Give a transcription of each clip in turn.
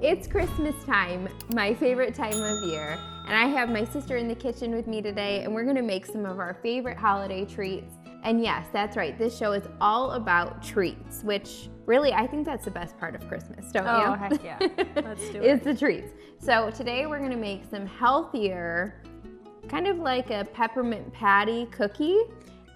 It's Christmas time, my favorite time of year, and I have my sister in the kitchen with me today, and we're gonna make some of our favorite holiday treats. And yes, that's right, this show is all about treats, which really, I think that's the best part of Christmas, don't you? Oh, heck yeah. Let's do it. It's the treats. So today we're gonna make some healthier, kind of like a peppermint patty cookie.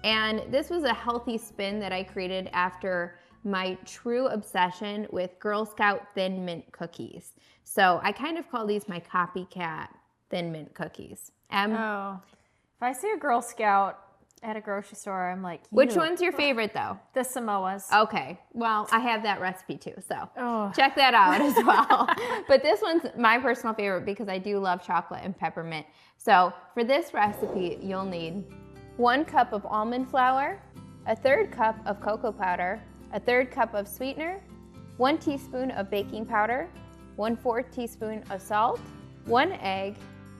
And this was a healthy spin that I created after my true obsession with Girl Scout Thin Mint cookies. So I kind of call these my copycat Thin Mint cookies. If I see a Girl Scout at a grocery store, I'm like, which one's your favorite though? The Somaos. Okay, well, I have that recipe too, so check that out as well. But this one's my personal favorite because I do love chocolate and peppermint. So for this recipe, you'll need 1 cup of almond flour, a 1/3 cup of cocoa powder, a 1/3 cup of sweetener, 1 teaspoon of baking powder, 1/4 teaspoon of salt, 1 egg,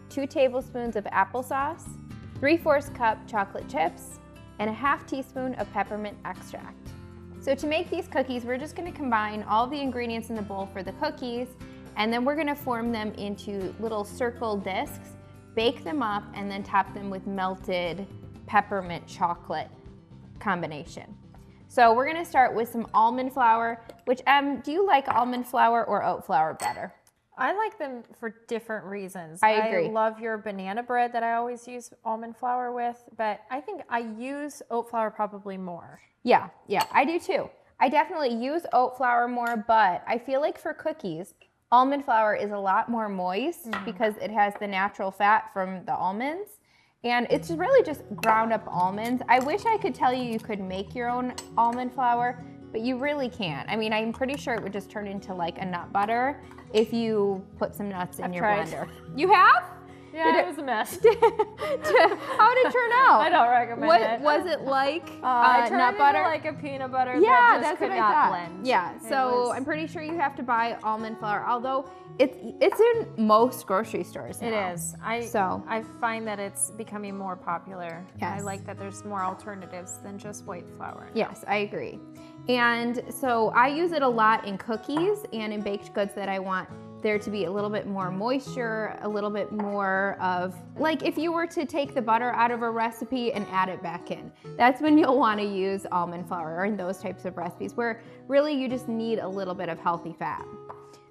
2 tablespoons of applesauce, 3/4 cup chocolate chips, and a 1/2 teaspoon of peppermint extract. So to make these cookies, we're just gonna combine all the ingredients in the bowl for the cookies, and then we're gonna form them into little circle discs, bake them up, and then top them with melted peppermint chocolate combination. So we're gonna start with some almond flour, which do you like almond flour or oat flour better? I like them for different reasons. I agree. I love your banana bread that I always use almond flour with, but I think I use oat flour probably more. Yeah, I do too. I definitely use oat flour more, but I feel like for cookies, almond flour is a lot more moist because it has the natural fat from the almonds. And it's really just ground up almonds. I wish I could tell you could make your own almond flour, but you really can't. I mean, I'm pretty sure it would just turn into like a nut butter if you put some nuts in your blender. You have? Yeah, it was a mess. How did it turn out? I don't recommend it. Was it like nut butter? Like a peanut butter that just could not blend. Yeah, so I'm pretty sure you have to buy almond flour, although it's in most grocery stores now. It is. I find that it's becoming more popular. Yes. I like that there's more alternatives than just white flour. Yes, I agree. And so I use it a lot in cookies and in baked goods that I want there to be a little bit more moisture, a little bit more of, like if you were to take the butter out of a recipe and add it back in, that's when you'll want to use almond flour or in those types of recipes where really you just need a little bit of healthy fat.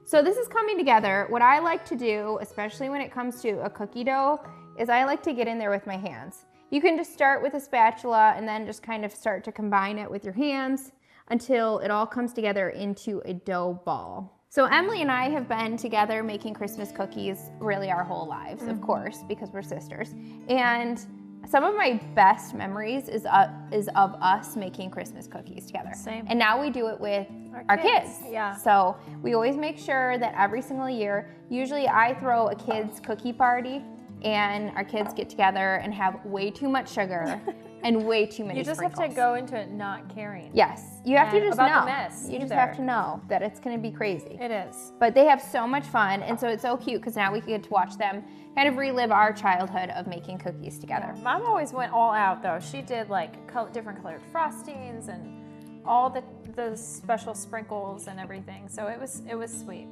So this is coming together. What I like to do, especially when it comes to a cookie dough, is I like to get in there with my hands. You can just start with a spatula and then just kind of start to combine it with your hands until it all comes together into a dough ball. So Emily and I have been together making Christmas cookies really our whole lives, of course, because we're sisters. And some of my best memories is of us making Christmas cookies together. Same. And now we do it with our kids. Yeah. So we always make sure that every single year, usually I throw a kids cookie party and our kids get together and have way too much sugar and way too many sprinkles. Have to go into it not caring. Yes, you have to just know. The mess you just have to know that it's gonna be crazy. It is. But they have so much fun, and so it's so cute because now we get to watch them kind of relive our childhood of making cookies together. Yeah. Mom always went all out though. She did like different colored frostings and all the special sprinkles and everything. So it was sweet.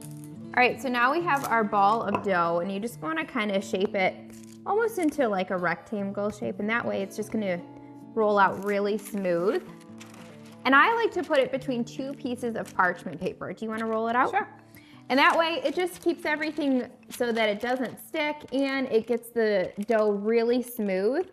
All right, so now we have our ball of dough, and you just want to kind of shape it almost into like a rectangle shape, and that way it's just going to roll out really smooth. And I like to put it between 2 pieces of parchment paper. Do you want to roll it out? Sure. And that way it just keeps everything so that it doesn't stick, and it gets the dough really smooth,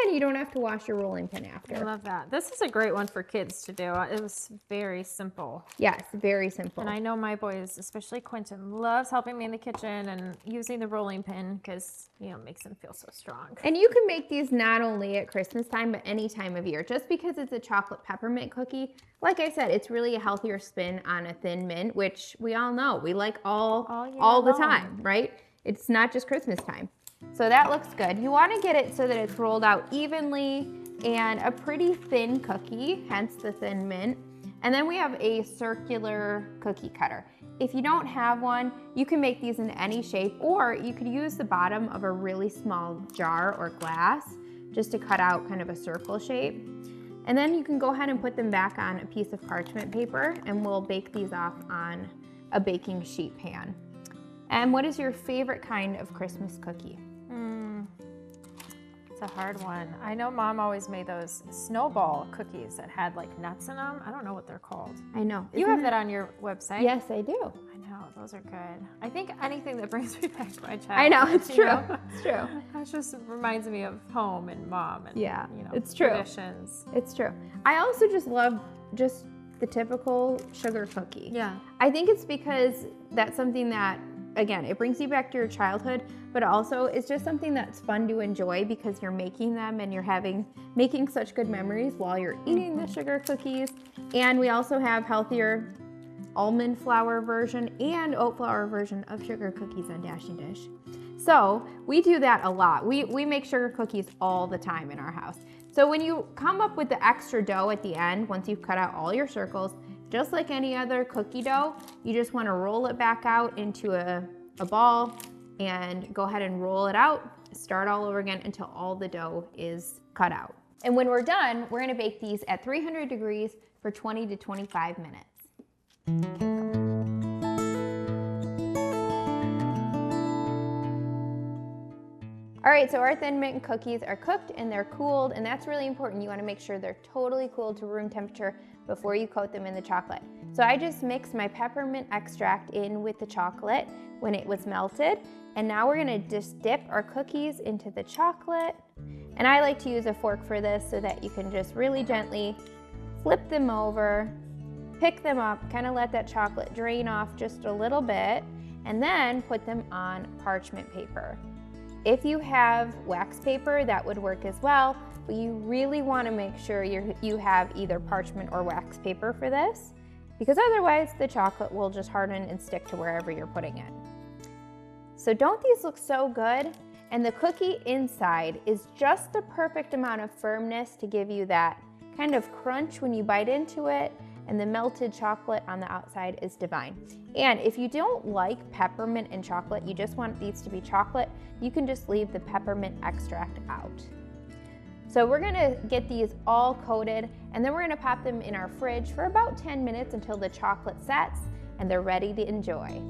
and you don't have to wash your rolling pin after. I love that. This is a great one for kids to do. It was very simple. Yes, very simple. And I know my boys, especially Quentin, loves helping me in the kitchen and using the rolling pin because, it makes them feel so strong. And you can make these not only at Christmas time, but any time of year. Just because it's a chocolate peppermint cookie, like I said, it's really a healthier spin on a thin mint, which we all know. We like all the time, right? It's not just Christmas time. So that looks good. You want to get it so that it's rolled out evenly and a pretty thin cookie, hence the thin mint. And then we have a circular cookie cutter. If you don't have one, you can make these in any shape, or you could use the bottom of a really small jar or glass just to cut out kind of a circle shape. And then you can go ahead and put them back on a piece of parchment paper, and we'll bake these off on a baking sheet pan. And what is your favorite kind of Christmas cookie? It's a hard one. I know Mom always made those snowball cookies that had like nuts in them. I don't know what they're called. I know. You have that on your website? Yes, I do. I know, those are good. I think anything that brings me back to my childhood. I know, it's true. Know? It's true. It just reminds me of home and Mom and it's true. Traditions. It's true. I also just love just the typical sugar cookie. Yeah. I think it's because that's something that, again, it brings you back to your childhood, but also it's just something that's fun to enjoy because you're making them and you're making such good memories while you're eating the sugar cookies. And we also have healthier almond flour version and oat flour version of sugar cookies on Dash and Dish. So we do that a lot. We make sugar cookies all the time in our house. So when you come up with the extra dough at the end, once you've cut out all your circles, just like any other cookie dough, you just want to roll it back out into a ball and go ahead and roll it out, start all over again until all the dough is cut out. And when we're done, we're going to bake these at 300 degrees for 20 to 25 minutes. All right, so our Thin Mint cookies are cooked and they're cooled, and that's really important. You want to make sure they're totally cooled to room temperature before you coat them in the chocolate. So I just mixed my peppermint extract in with the chocolate when it was melted, and now we're gonna just dip our cookies into the chocolate. And I like to use a fork for this so that you can just really gently flip them over, pick them up, kind of let that chocolate drain off just a little bit, and then put them on parchment paper. If you have wax paper, that would work as well, but you really want to make sure you have either parchment or wax paper for this, because otherwise the chocolate will just harden and stick to wherever you're putting it. So don't these look so good? And the cookie inside is just the perfect amount of firmness to give you that kind of crunch when you bite into it, and the melted chocolate on the outside is divine. And if you don't like peppermint and chocolate, you just want these to be chocolate, you can just leave the peppermint extract out. So we're gonna get these all coated, and then we're gonna pop them in our fridge for about 10 minutes until the chocolate sets and they're ready to enjoy.